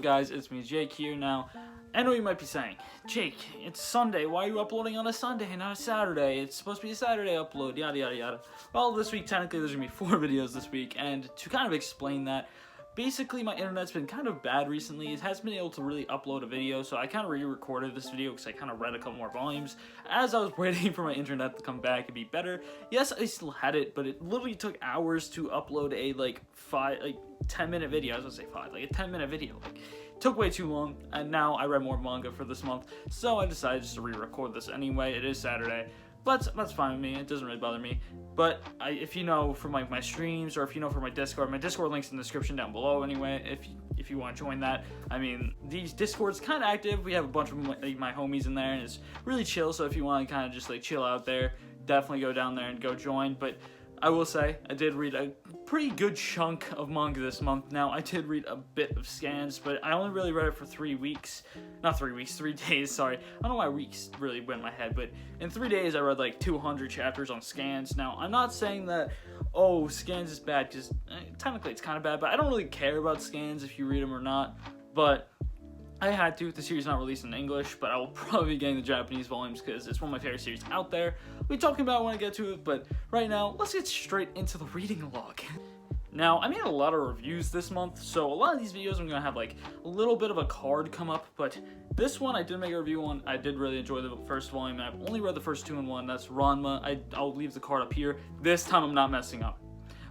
guys, it's me Jake here. Now, I know you might be saying, Jake, it's Sunday, why are you uploading on a Sunday and not a Saturday? It's supposed to be a Saturday upload, yada yada yada. Well, this week technically there's gonna be 4 videos this week, and to kind of explain that, basically my internet's been kind of bad recently. It hasn't been able to really upload a video, so I kind of re-recorded this video because I kind of read a couple more volumes as I was waiting for my internet to come back and be better. Yes, I still had it, but it literally took hours to upload a 10-minute video. I was gonna say 5, like a 10-minute video. It took way too long, and now I read more manga for this month, so I decided just to re-record this anyway. It is Saturday. But that's fine with me, it doesn't really bother me. But if you know from my streams, or if you know from my Discord link's in the description down below anyway, if you want to join that. I mean, these Discord's kind of active, we have a bunch of my homies in there, and it's really chill, so if you want to kind of just chill out there, definitely go down there and go join. But I will say, I did read a pretty good chunk of manga this month. Now, I did read a bit of scans, but I only really read it for 3 weeks. Not 3 weeks, 3 days, sorry. I don't know why weeks really went in my head, but in 3 days I read like 200 chapters on scans. Now, I'm not saying that, oh, scans is bad, because technically it's kind of bad, but I don't really care about scans if you read them or not. But I had to. The series is not released in English, but I will probably be getting the Japanese volumes because it's one of my favorite series out there. We'll be talking about it when I get to it, but right now, let's get straight into the reading log. Now, I made a lot of reviews this month, so a lot of these videos I'm going to have a little bit of a card come up, but this one I did make a review on. I did really enjoy the first volume, and I've only read the first 2 in 1. That's Ranma. I'll leave the card up here. This time I'm not messing up.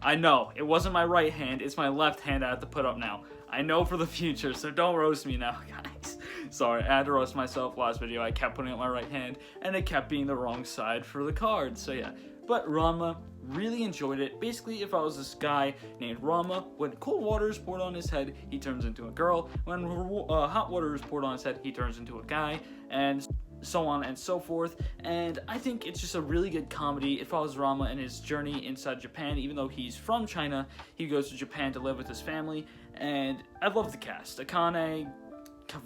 I know, it wasn't my right hand, it's my left hand I have to put up now. I know for the future, so don't roast me now, guys. Sorry, I had to roast myself last video. I kept putting up my right hand, and it kept being the wrong side for the card, so yeah. But Ranma, really enjoyed it. Basically, if I was this guy named Ranma, when cold water is poured on his head, he turns into a girl. When hot water is poured on his head, he turns into a guy, and so on and so forth. And I think it's just a really good comedy. It follows Ranma and his journey inside Japan. Even though he's from China, he goes to Japan to live with his family, and I love the cast. Akane,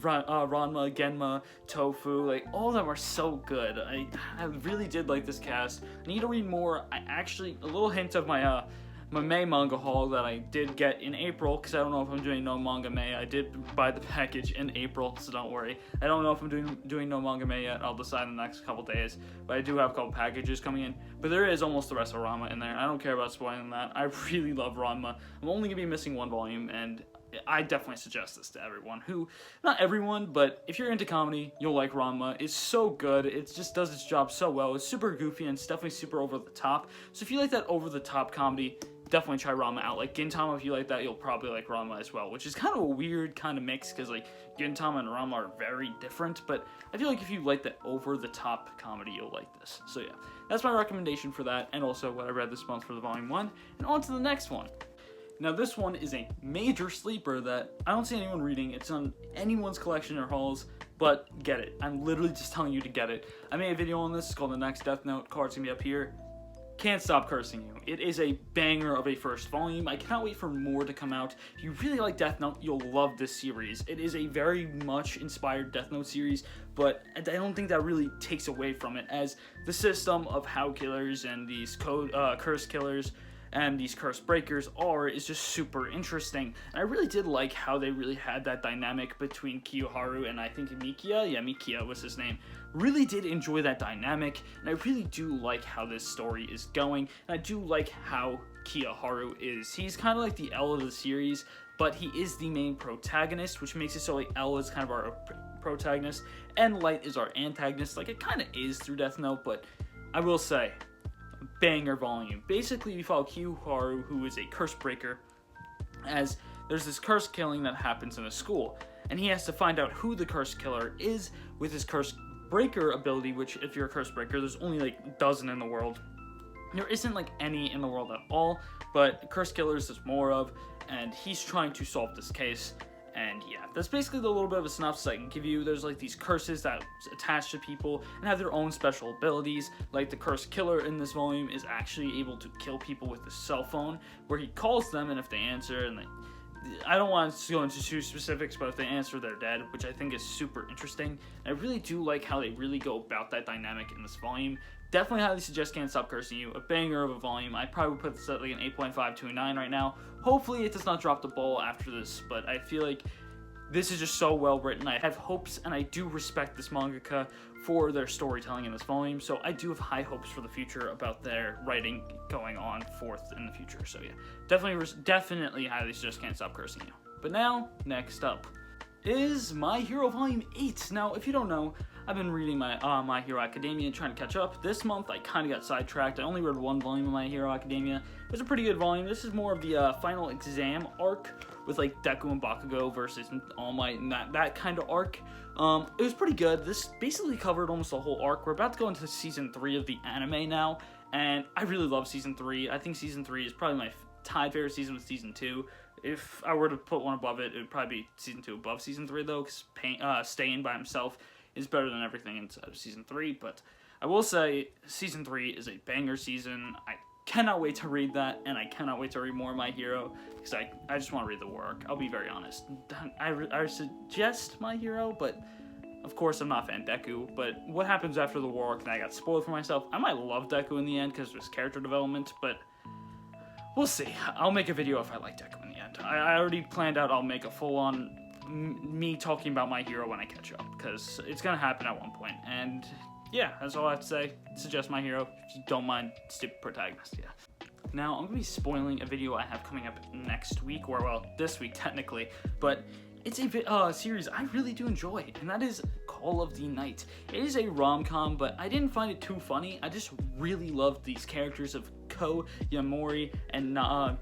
Ranma, Genma, Tofu, all of them are so good. I really did like this cast. I need to read more. A little hint of my my May manga haul that I did get in April, because I don't know if I'm doing no manga May. I did buy the package in April, so don't worry. I don't know if I'm doing no manga May yet. I'll decide in the next couple days, but I do have a couple packages coming in. But there is almost the rest of Ranma in there. I don't care about spoiling that. I really love Ranma. I'm only gonna be missing 1 volume, and I definitely suggest this to everyone not everyone, but if you're into comedy, you'll like Ranma. It's so good. It just does its job so well. It's super goofy and it's definitely super over the top. So if you like that over the top comedy, definitely try Ranma out. Like Gintama, if you like that, you'll probably like Ranma as well, which is kind of a weird kind of mix because Gintama and Ranma are very different, but I feel like if you like that over the top comedy, you'll like this. So yeah, that's my recommendation for that, and also what I read this month for the volume 1. And on to the next one. Now this one is a major sleeper that I don't see anyone reading. It's on anyone's collection or hauls, but get it. I'm literally just telling you to get it. I made a video on this. It's called The Next Death Note. Card's gonna be up here. Can't stop cursing you. It is a banger of a first volume. I cannot wait for more to come out. If you really like Death Note, you'll love this series. It is a very much inspired Death Note series, but I don't think that really takes away from it, as the system of how killers and these curse killers and these curse breakers is just super interesting. And I really did like how they really had that dynamic between Kiyoharu and I think Mikia. Yeah, Mikia was his name. Really did enjoy that dynamic, and I really do like how this story is going, and I do like how Kiyoharu is. He's kind of like the L of the series, but he is the main protagonist, which makes it so L is kind of our protagonist, and Light is our antagonist. It kind of is through Death Note, but I will say, banger volume. Basically, we follow Kiyoharu, who is a curse breaker, as there's this curse killing that happens in a school, and he has to find out who the curse killer is with his curse breaker ability, which if you're a curse breaker, there's only a dozen in the world. There isn't any in the world at all, but curse killers there's more of, and he's trying to solve this case. And yeah, that's basically the little bit of a synopsis I can give you. There's these curses that attach to people and have their own special abilities. The curse killer in this volume is actually able to kill people with his cell phone, where he calls them, and if they answer, and I don't want to go into too specifics, but if they answer, they're dead, which I think is super interesting. And I really do like how they really go about that dynamic in this volume. Definitely highly suggest Can't Stop Cursing You. A banger of a volume. I'd probably put this at an 8.5 to a 9 right now. Hopefully it does not drop the ball after this, but I feel like this is just so well written. I have hopes, and I do respect this mangaka for their storytelling in this volume, so I do have high hopes for the future about their writing going on forth in the future. So yeah, definitely highly suggest Can't Stop Cursing You. But now, next up is My Hero Volume 8. Now, if you don't know, I've been reading My Hero Academia and trying to catch up. This month, I kind of got sidetracked. I only read one volume of My Hero Academia. It was a pretty good volume. This is more of the final exam arc with like Deku and Bakugo versus All Might and that kind of arc. It was pretty good. This basically covered almost the whole arc. We're about to go into season 3 of the anime now, and I really love season 3. I think season 3 is probably my tied favorite season with season 2. If I were to put one above it, it would probably be season 2 above season 3 though, because Staying by himself is better than everything inside of season 3. But I will say season 3 is a banger season. I cannot wait to read that, and I cannot wait to read more of My Hero, because I just want to read the war arc. I'll be very honest. I suggest My Hero, but of course I'm not a fan of Deku. But what happens after the war arc, and I got spoiled for myself. I might love Deku in the end because there's character development, but we'll see. I'll make a video if I like Deku in the end. I already planned out I'll make a full-on me talking about My Hero when I catch up, because it's gonna happen at one point. And yeah, that's all I have to say. Suggest My Hero if you don't mind stupid protagonist. Yeah. Now I'm gonna be spoiling a video I have coming up next week, or well, this week technically, but it's a series I really do enjoy, and that is Call of the Night. It is a rom-com, but I didn't find it too funny. I just really loved these characters of Ko Yamori, and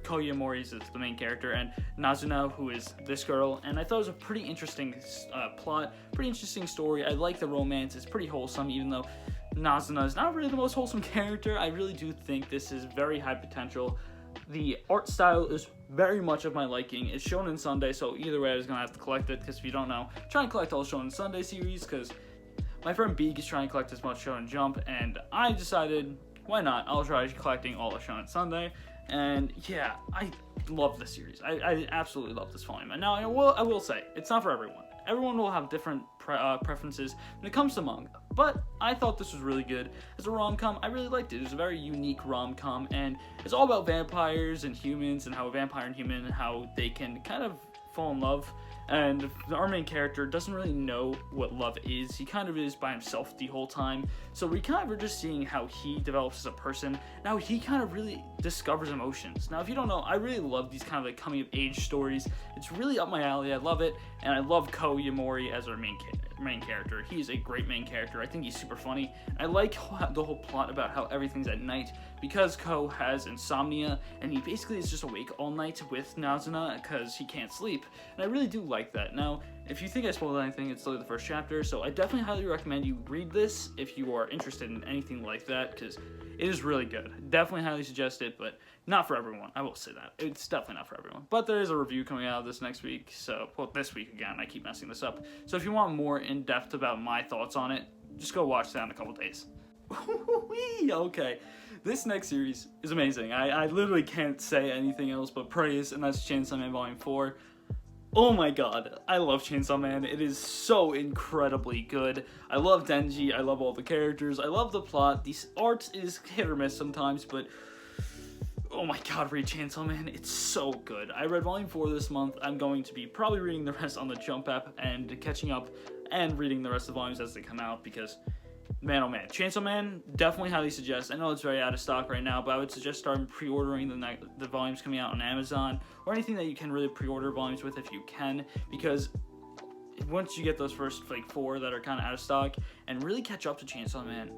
Ko Yamori is the main character, and Nazuna, who is this girl, and I thought it was a pretty interesting plot, pretty interesting story. I like the romance. It's pretty wholesome, even though Nazuna is not really the most wholesome character. I really do think this is very high potential. The art style is very much of my liking. It's Shonen Sunday, so either way I was going to have to collect it, because if you don't know, I'm trying to collect all Shonen Sunday series, because my friend Beeg is trying to collect as much Shonen Jump, and I decided, why not? I'll try collecting all of Shonen Sunday, and yeah, I love this series. I absolutely love this volume. And now I will say, it's not for everyone. Everyone will have different preferences when it comes to manga, but I thought this was really good. As a rom-com, I really liked it. It was a very unique rom-com, and it's all about vampires and humans, and how a vampire and human, how they can kind of fall in love. And our main character doesn't really know what love is. He kind of is by himself the whole time. So we kind of are just seeing how he develops as a person. Now he kind of really discovers emotions. Now if you don't know, I really love these kind of like coming of age stories. It's really up my alley. I love it. And I love Ko Yamori as our main character. He's a great main character. I think he's super funny. I like the whole plot about how everything's at night, because Ko has insomnia and he basically is just awake all night with Nazuna because he can't sleep. And I really do like that. Now, if you think I spoiled anything, it's still the first chapter, so I definitely highly recommend you read this if you are interested in anything like that, because it is really good. Definitely highly suggest it, but not for everyone. I will say that. It's definitely not for everyone. But there is a review coming out this next week, so, well, this week again, I keep messing this up. So if you want more in-depth about my thoughts on it, just go watch that in a couple days. Okay, this next series is amazing. I literally can't say anything else but praise, and that's Chainsaw Man Volume 4. Oh my god, I love Chainsaw Man. It is so incredibly good. I love Denji, I love all the characters, I love the plot. The art is hit or miss sometimes, but oh my god, read Chainsaw Man, it's so good. I read Volume 4 this month. I'm going to be probably reading the rest on the Jump app and catching up and reading the rest of the volumes as they come out, because man, oh man, Chainsaw Man, definitely highly suggest. I know it's very out of stock right now, but I would suggest starting pre-ordering the volumes coming out on Amazon, or anything that you can really pre-order volumes with if you can, because once you get those first like 4 that are kind of out of stock, and really catch up to Chainsaw Man,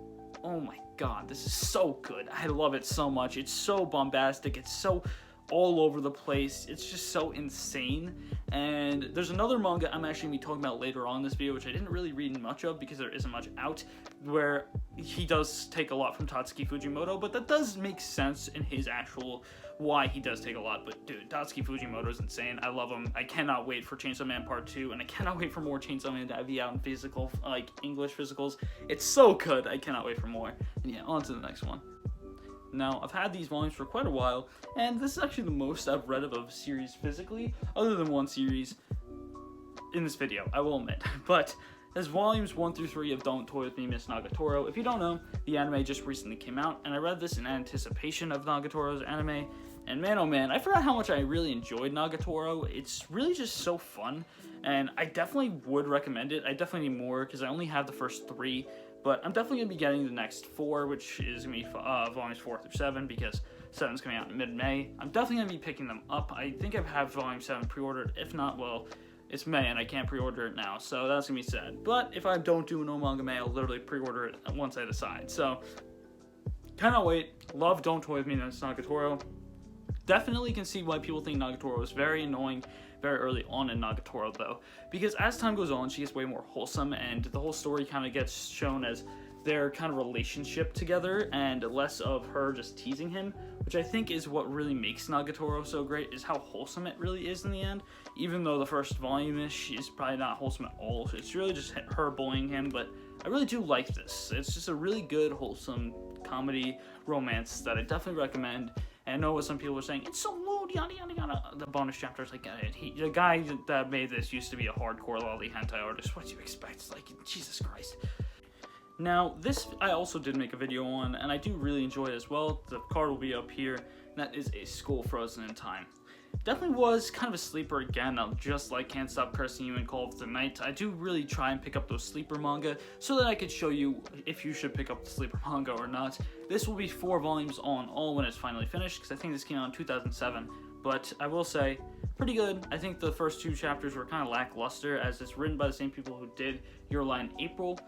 oh my god, this is so good. I love it so much. It's so bombastic. It's so all over the place. It's just so insane. And there's another manga I'm actually going to be talking about later on in this video, which I didn't really read much of because there isn't much out, where he does take a lot from Tatsuki Fujimoto, but that does make sense in his actual why he does take a lot. But dude, Tatsuki Fujimoto is insane. I love him. I cannot wait for Chainsaw Man Part 2, and I cannot wait for more Chainsaw Man to be out in physical, like English physicals. It's so good. I cannot wait for more. And yeah, on to the next one. Now, I've had these volumes for quite a while, and this is actually the most I've read of a series physically, other than one series in this video, I will admit. But there's volumes 1 through 3 of Don't Toy With Me, Miss Nagatoro. If you don't know, the anime just recently came out, and I read this in anticipation of Nagatoro's anime, And man, oh man, I forgot how much I really enjoyed Nagatoro. It's really just so fun, and I definitely would recommend it. I definitely need more, because I only have the first 3, but I'm definitely going to be getting the next 4, which is going to be volumes 4 through 7, because 7's coming out in mid-May. I'm definitely going to be picking them up. I think I have volume 7 pre-ordered. If not, well, it's May, and I can't pre-order it now, so that's going to be sad. But if I don't do no Manga May, I'll literally pre-order it once I decide. So, cannot wait. Love Don't Toy With Me, that's Nagatoro. Definitely can see why people think Nagatoro is very annoying very early on in Nagatoro, though, because as time goes on, she gets way more wholesome, and the whole story kind of gets shown as their kind of relationship together, and less of her just teasing him, which I think is what really makes Nagatoro so great, is how wholesome it really is in the end, even though the first volume-ish is probably not wholesome at all. It's really just her bullying him, but I really do like this. It's just a really good, wholesome comedy romance that I definitely recommend. And I know what some people are saying, it's so lewd, yada yada yada. The bonus chapter is like, the guy that made this used to be a hardcore lolly hentai artist. What do you expect? Like, Jesus Christ. Now, this I also did make a video on, and I do really enjoy it as well. The card will be up here, and that is A School Frozen in Time. Definitely was kind of a sleeper again, just like Can't Stop Cursing You and Call of the Night. I do really try and pick up those sleeper manga so that I could show you if you should pick up the sleeper manga or not. This will be 4 volumes all when it's finally finished, because I think this came out in 2007. But I will say, pretty good. I think the first 2 chapters were kind of lackluster, as it's written by the same people who did Your Lie in April.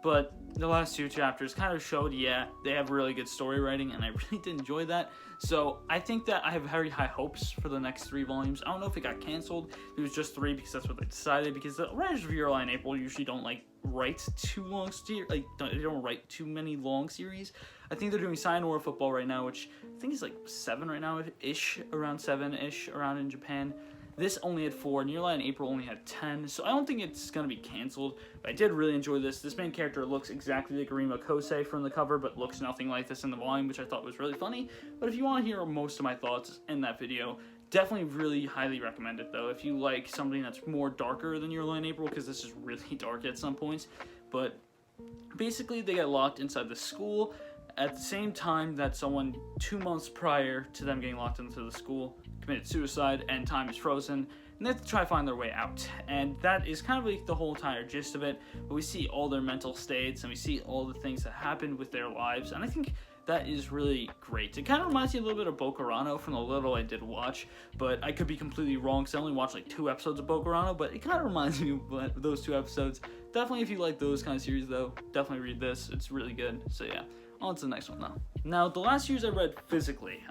But the last 2 chapters kind of showed, yeah, they have really good story writing, and I really did enjoy that. So I think that I have very high hopes for the next 3 volumes. I don't know if it got canceled. It was just 3 because that's what they decided. Because the writers of Your Lie in April usually don't write too long they don't write too many long series. I think they're doing Sayonara Football right now, which I think is like 7 right now, ish, around 7-ish, around in Japan. This only had 4, and Your Lie in April only had 10, so I don't think it's going to be canceled, but I did really enjoy this. This main character looks exactly like Arima Kosei from the cover, but looks nothing like this in the volume, which I thought was really funny. But if you want to hear most of my thoughts in that video, definitely really highly recommend it, though, if you like something that's more darker than Your Lie in April, because this is really dark at some points. But basically, they get locked inside the school at the same time that someone 2 months prior to them getting locked into the school committed suicide, and time is frozen, and they have to try to find their way out. And that is kind of like the whole entire gist of it, but we see all their mental states, and we see all the things that happened with their lives, and I think that is really great. It kind of reminds me a little bit of Bokurano from the little I did watch, but I could be completely wrong, because I only watched like 2 episodes of Bokurano, but it kind of reminds me of those 2 episodes. Definitely, if you like those kind of series, though, definitely read this. It's really good. So yeah, on to the next one now. Now, the last series I read physically,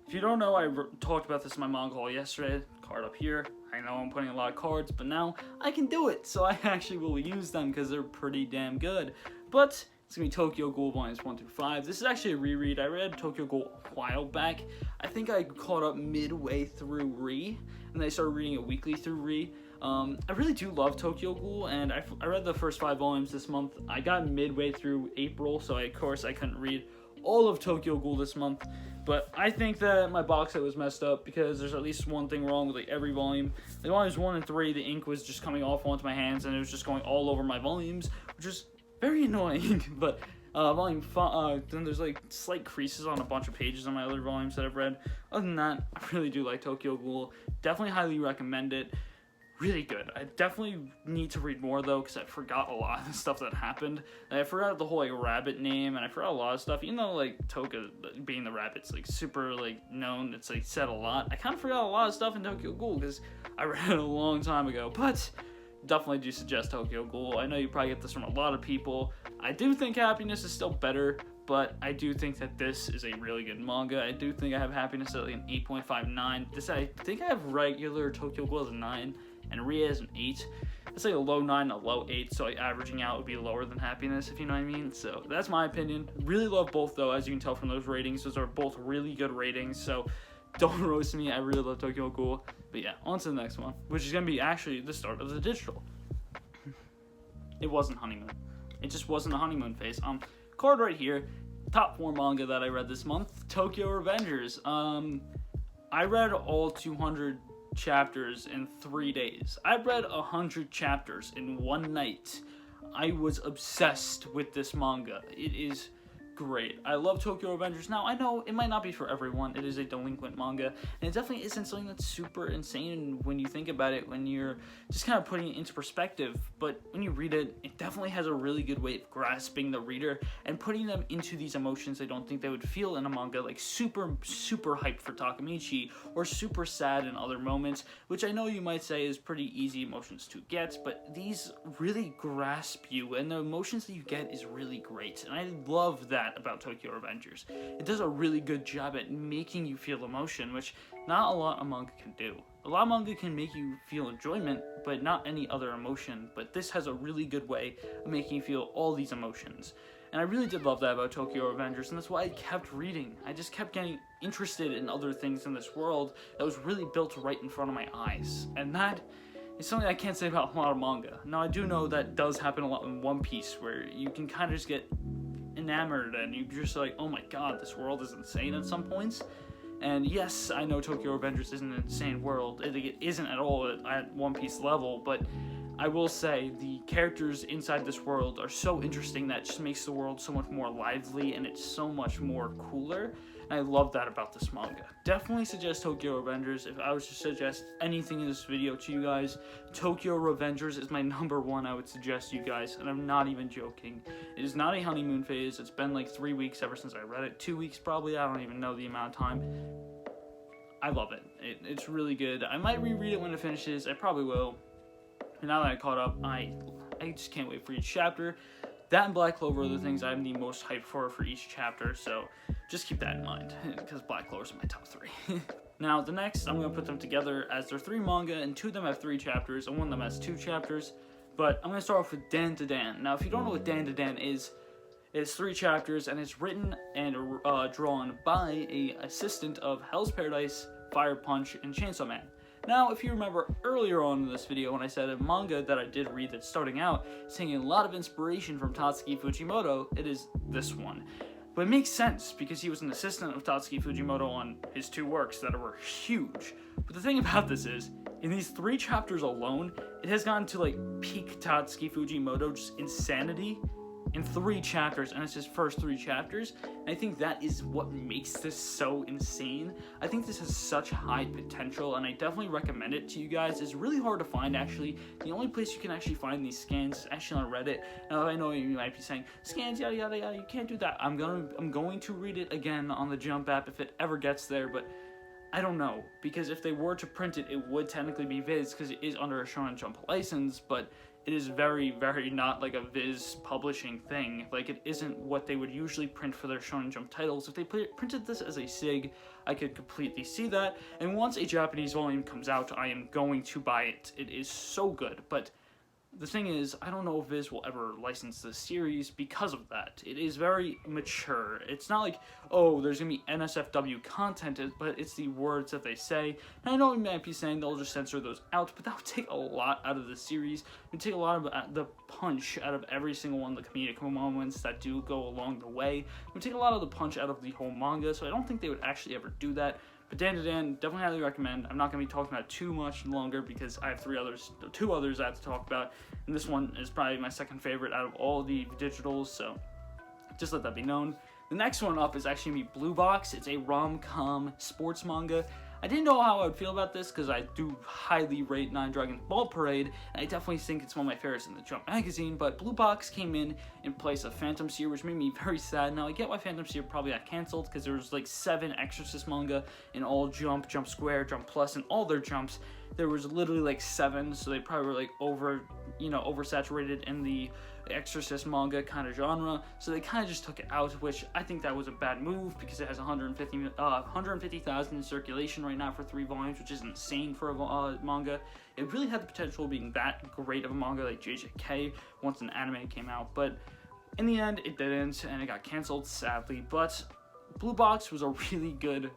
if you don't know, I talked about this in my manga haul yesterday. Card up here. I know I'm putting a lot of cards, but now I can do it, so I actually will use them because they're pretty damn good. But it's going to be Tokyo Ghoul volumes 1 through 5. This is actually a reread. I read Tokyo Ghoul a while back. I think I caught up midway through Re, and then I started reading it weekly through Re. I really do love Tokyo Ghoul, and I read the first 5 volumes this month. I got midway through April, so of course I couldn't read all of Tokyo Ghoul this month. But I think that my box set was messed up, because there's at least one thing wrong with every volume. The volumes 1 and 3, the ink was just coming off onto my hands, and it was just going all over my volumes, which is very annoying. But volume 5, then there's like slight creases on a bunch of pages on my other volumes that I've read. Other than that, I really do like Tokyo Ghoul. Definitely highly recommend it. Really good. I definitely need to read more, though, because I forgot a lot of the stuff that happened. And I forgot the whole rabbit name, and I forgot a lot of stuff. Even though Toka being the rabbit's super known, it's said a lot. I kind of forgot a lot of stuff in Tokyo Ghoul because I read it a long time ago. But definitely do suggest Tokyo Ghoul. I know you probably get this from a lot of people. I do think Happiness is still better, but I do think that this is a really good manga. I do think I have Happiness at an 8.59. This, I think I have regular Tokyo Ghoul as a 9. And Ria is an 8. It's like a low 9, a low 8, so averaging out would be lower than Happiness, if you know what I mean. So that's my opinion. Really love both, though, as you can tell from those ratings. Those are both really good ratings, so don't roast me. I really love Tokyo Ghoul. But yeah, on to the next one, which is going to be actually the start of the digital. It wasn't Honeymoon. It just wasn't a honeymoon phase. Card right here, top 4 manga that I read this month, Tokyo Revengers. I read all 200 chapters in 3 days. I read 100 chapters in one night. I was obsessed with this manga. It is great. I love Tokyo Revengers. Now, I know it might not be for everyone. It is a delinquent manga, and it definitely isn't something that's super insane when you think about it, when you're just kind of putting it into perspective. But when you read it, it definitely has a really good way of grasping the reader and putting them into these emotions they don't think they would feel in a manga, like super hyped for Takemichi, or super sad in other moments, which I know you might say is pretty easy emotions to get, but these really grasp you, and the emotions that you get is really great, and I love that about Tokyo Revengers. It does a really good job at making you feel emotion, which not a lot of manga can do. A lot of manga can make you feel enjoyment, but not any other emotion, but this has a really good way of making you feel all these emotions. And I really did love that about Tokyo Revengers, and that's why I kept reading. I just kept getting interested in other things in this world that was really built right in front of my eyes. And that is something I can't say about a lot of manga. Now, I do know that does happen a lot in One Piece, where you can kind of just get enamored and you're just like, oh my god, this world is insane at some points. And yes, I know Tokyo Revengers isn't an insane world. It isn't at all at One Piece level, but I will say the characters inside this world are so interesting that it just makes the world so much more lively, and it's so much more cooler. And I love that about this manga. Definitely suggest Tokyo Revengers. If I was to suggest anything in this video to you guys, Tokyo Revengers is my #1 I would suggest you guys, and I'm not even joking. It is not a honeymoon phase. It's been like 3 weeks ever since I read it. 2 weeks probably, I don't even know the amount of time. I love it. It's really good. I might reread it when it finishes. I probably will. And now that I caught up, I just can't wait for each chapter. That and Black Clover are the things I'm the most hyped for each chapter, so just keep that in mind, because Black Clover's in my top 3. Now, the next, I'm going to put them together as they're 3 manga, and 2 of them have 3 chapters, and 1 of them has 2 chapters, but I'm going to start off with didnt. Now, if you don't know what didnt is, it's 3 chapters, and it's written and drawn by an assistant of Hell's Paradise, Fire Punch, and Chainsaw Man. Now, if you remember earlier on in this video when I said a manga that I did read that's starting out is taking a lot of inspiration from Tatsuki Fujimoto, it is this one. But it makes sense because he was an assistant of Tatsuki Fujimoto on his 2 works that were huge. But the thing about this is, in these 3 chapters alone, it has gotten to like peak Tatsuki Fujimoto just insanity in 3 chapters, and it's his first 3 chapters, and I think that is what makes this so insane. I think this has such high potential, and I definitely recommend it to you guys. It's really hard to find, actually. The only place you can actually find these scans is actually on Reddit. Now, I know you might be saying, scans, yada yada yada, you can't do that. I'm going to read it again on the Jump app if it ever gets there, but I don't know, because if they were to print it, it would technically be Viz, because it is under a Shonen Jump license, but it is very, very not like a Viz publishing thing. Like, it isn't what they would usually print for their Shonen Jump titles. If they printed this as a SIG, I could completely see that. And once a Japanese volume comes out, I am going to buy it. It is so good, but the thing is, I don't know if Viz will ever license this series because of that. It is very mature. It's not like, oh, there's going to be NSFW content, but it's the words that they say. And I know you might be saying they'll just censor those out, but that would take a lot out of the series. It would take a lot of the punch out of every single one of the comedic moments that do go along the way. It would take a lot of the punch out of the whole manga, so I don't think they would actually ever do that. But didnt, definitely highly recommend. I'm not going to be talking about it too much longer because I have 2 others I have to talk about, and this one is probably my second favorite out of all the digitals, so just let that be known. The next one up is actually going to be Blue Box. It's a rom-com sports manga. I didn't know how I would feel about this because I do highly rate Nine Dragons Ball Parade, and I definitely think it's one of my favorites in the Jump magazine, but Blue Box came in place of Phantom Seer, which made me very sad. Now, I get why Phantom Seer probably got canceled because there was like 7 Exorcist manga in all Jump, Jump Square, Jump Plus, and all their Jumps. There was literally like 7, so they probably were like oversaturated in the Exorcist manga kind of genre, so they kind of just took it out, which I think that was a bad move because it has 150,000 in circulation right now for 3 volumes, which is insane for a manga. It really had the potential of being that great of a manga like JJK once an anime came out, but in the end it didn't, and it got canceled sadly. But Blue Box was a really good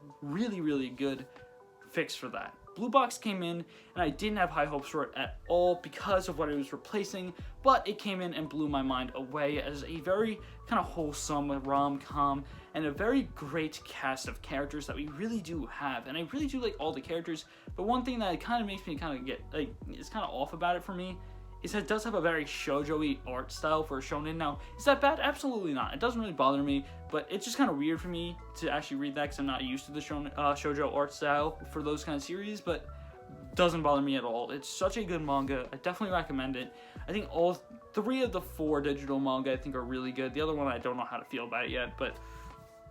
fix for that. Blue Box came in, and I didn't have high hopes for it at all because of what it was replacing, but it came in and blew my mind away as a very kind of wholesome rom-com and a very great cast of characters that we really do have, and I really do like all the characters, but one thing that kind of makes me kind of get, like, it's kind of off about it for me is that it does have a very shoujo-y art style for a shonen. Now, is that bad? Absolutely not. It doesn't really bother me, but it's just kind of weird for me to actually read that because I'm not used to the shoujo art style for those kind of series, but doesn't bother me at all. It's such a good manga. I definitely recommend it. I think all 3 of the 4 digital manga I think are really good. The other one I don't know how to feel about it yet, but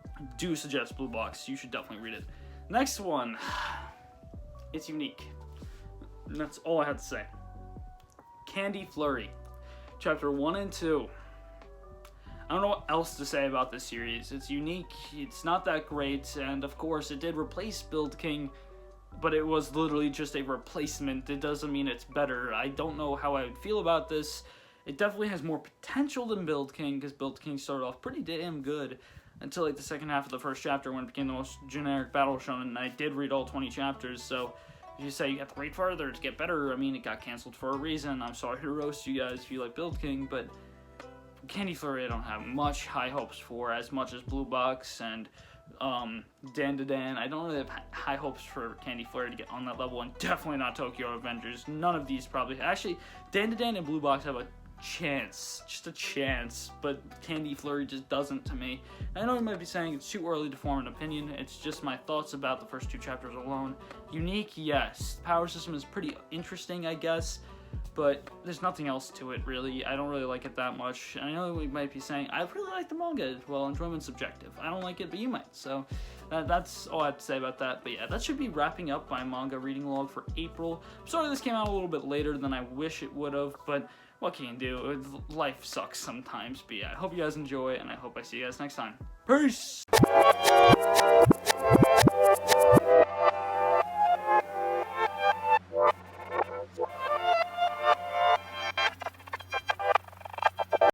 I do suggest Blue Box. You should definitely read it. Next one. It's unique. And that's all I had to say. Candy Flurry, chapter 1 and 2. I don't know what else to say about this series. It's unique, it's not that great, and of course it did replace Build King, but it was literally just a replacement. It doesn't mean it's better. I don't know how I would feel about this. It definitely has more potential than Build King, because Build King started off pretty damn good until like the second half of the first chapter when it became the most generic battle shonen, and I did read all 20 chapters, so if you say you have to read further to get better, I mean, it got canceled for a reason. I'm sorry to roast you guys if you like Build King, but Candy Flurry I don't have much high hopes for, as much as Blue Box and didnt. I don't really have high hopes for Candy Flurry to get on that level, and definitely not Tokyo Avengers. None of these probably. Actually, didnt and Blue Box have a chance, just a chance, but Candy Flurry just doesn't to me. I know you might be saying it's too early to form an opinion. It's just my thoughts about the first 2 chapters alone. Unique, yes. The power system is pretty interesting, I guess, but there's nothing else to it, really. I don't really like it that much. I know we might be saying, I really like the manga as well. Enjoyment's subjective. I don't like it, but you might. So that's all I have to say about that. But yeah, that should be wrapping up my manga reading log for April. I'm sorry this came out a little bit later than I wish it would have, but what can you do? Life sucks sometimes. But yeah, I hope you guys enjoy, and I hope I see you guys next time. Peace!